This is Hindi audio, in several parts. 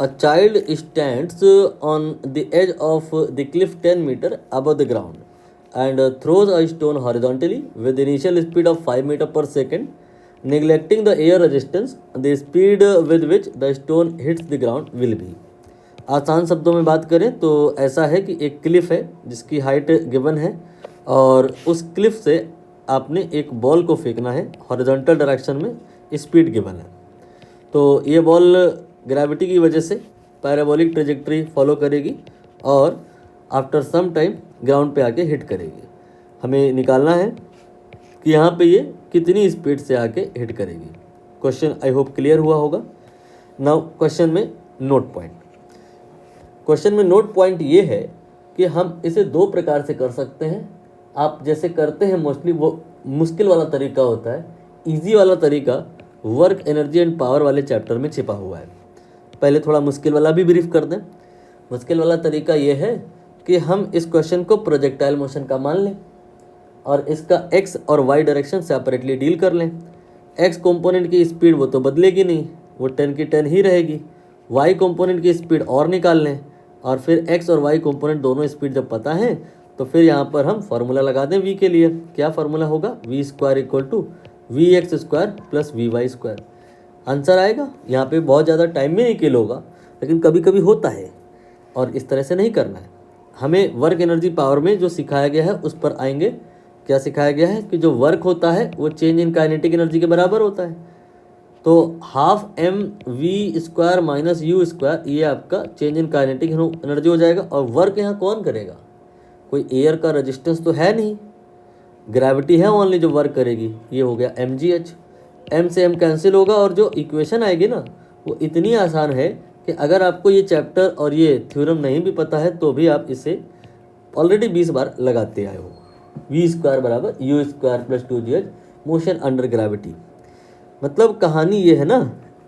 A child stands on the edge of the cliff 10 meter above the ground and throws a stone horizontally with initial speed of 5 meter per second. Neglecting the air resistance, the speed with which the stone hits the ground will be. आसान शब्दों में बात करें तो ऐसा है कि एक क्लिफ है जिसकी हाइट गिवन है और उस क्लिफ से आपने एक बॉल को फेंकना है हॉरिजॉन्टल डायरेक्शन में, स्पीड गिवन है। तो ये बॉल ग्रेविटी की वजह से पैराबोलिक ट्रेजेक्ट्री फॉलो करेगी और आफ्टर सम टाइम ग्राउंड पे आके हिट करेगी। हमें निकालना है कि यहाँ पे ये कितनी स्पीड से आके हिट करेगी। क्वेश्चन आई होप क्लियर हुआ होगा। नाउ क्वेश्चन में नोट पॉइंट। क्वेश्चन में नोट पॉइंट ये है कि हम इसे दो प्रकार से कर सकते हैं। आप जैसे करते हैं मोस्टली वो मुश्किल वाला तरीका होता है। इजी वाला तरीका वर्क एनर्जी एंड पावर वाले चैप्टर में छिपा हुआ है। पहले थोड़ा मुश्किल वाला भी ब्रीफ कर दें। मुश्किल वाला तरीका ये है कि हम इस क्वेश्चन को प्रोजेक्टाइल मोशन का मान लें और इसका एक्स और वाई डायरेक्शन सेपरेटली डील कर लें। एक्स कंपोनेंट की स्पीड वो तो बदलेगी नहीं, वो 10 की 10 ही रहेगी। वाई कंपोनेंट की स्पीड और निकाल लें और फिर एक्स और वाई कंपोनेंट दोनों स्पीड जब पता है तो फिर यहाँ पर हम फार्मूला लगा दें वी के लिए। क्या फार्मूला होगा? V square equal to V X square plus V Y square. Answer आएगा। यहाँ पे बहुत ज़्यादा टाइम भी नहीं किल होगा, लेकिन कभी कभी होता है और इस तरह से नहीं करना है। हमें वर्क एनर्जी पावर में जो सिखाया गया है उस पर आएंगे। क्या सिखाया गया है कि जो वर्क होता है वो चेंज इन काइनेटिक एनर्जी के बराबर होता है। तो half M V square minus U square ये आपका चेंज इन काइनेटिक एनर्जी हो जाएगा। और वर्क यहाँ कौन करेगा? कोई एयर का रेजिस्टेंस तो है नहीं, ग्रेविटी है ओनली जो वर्क करेगी। ये हो गया एम जी एच। एम से एम कैंसिल होगा और जो इक्वेशन आएगी ना वो इतनी आसान है कि अगर आपको ये चैप्टर और ये थ्योरम नहीं भी पता है तो भी आप इसे ऑलरेडी 20 बार लगाते आए हो। वी स्क्वायर बराबर you square plus 2gh motion under gravity. मतलब कहानी ये है ना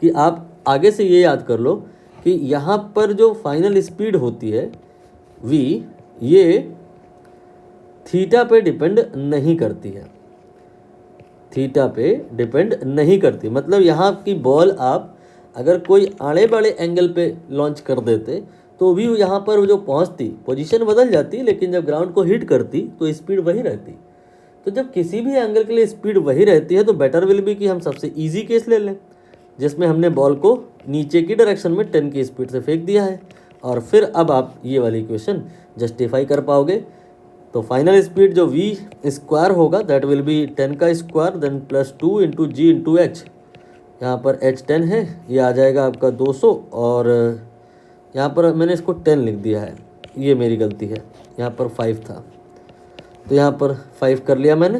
कि आप आगे से ये याद कर लो कि यहाँ पर जो फाइनल स्पीड होती है वी, ये थीटा पे डिपेंड नहीं करती है। थीटा पे डिपेंड नहीं करती। मतलब यहाँ की बॉल आप अगर कोई आड़े बड़े एंगल पे लॉन्च कर देते तो भी यहाँ पर जो पहुँचती पोजीशन बदल जाती, लेकिन जब ग्राउंड को हिट करती तो स्पीड वही रहती। तो जब किसी भी एंगल के लिए स्पीड वही रहती है तो बेटर विल भी कि हम सबसे इजी केस ले लें जिसमें हमने बॉल को नीचे की डायरेक्शन में 10 की स्पीड से फेंक दिया है और फिर अब आप ये वाली इक्वेशन जस्टिफाई कर पाओगे। तो फाइनल स्पीड जो वी स्क्वायर होगा दैट विल बी 10 का स्क्वायर देन प्लस 2 इंटू जी इंटू एच। यहाँ पर एच 10 है, ये आ जाएगा आपका 200 और यहाँ पर मैंने इसको 10 लिख दिया है, ये मेरी गलती है। यहाँ पर 5 था तो यहाँ पर 5 कर लिया मैंने,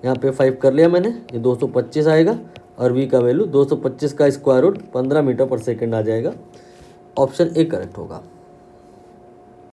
यहाँ पे 5 कर लिया मैंने। ये 225 आएगा और v का वैल्यू 225 का स्क्वायर रूट 15 मीटर पर सेकेंड आ जाएगा। ऑप्शन ए करेक्ट होगा।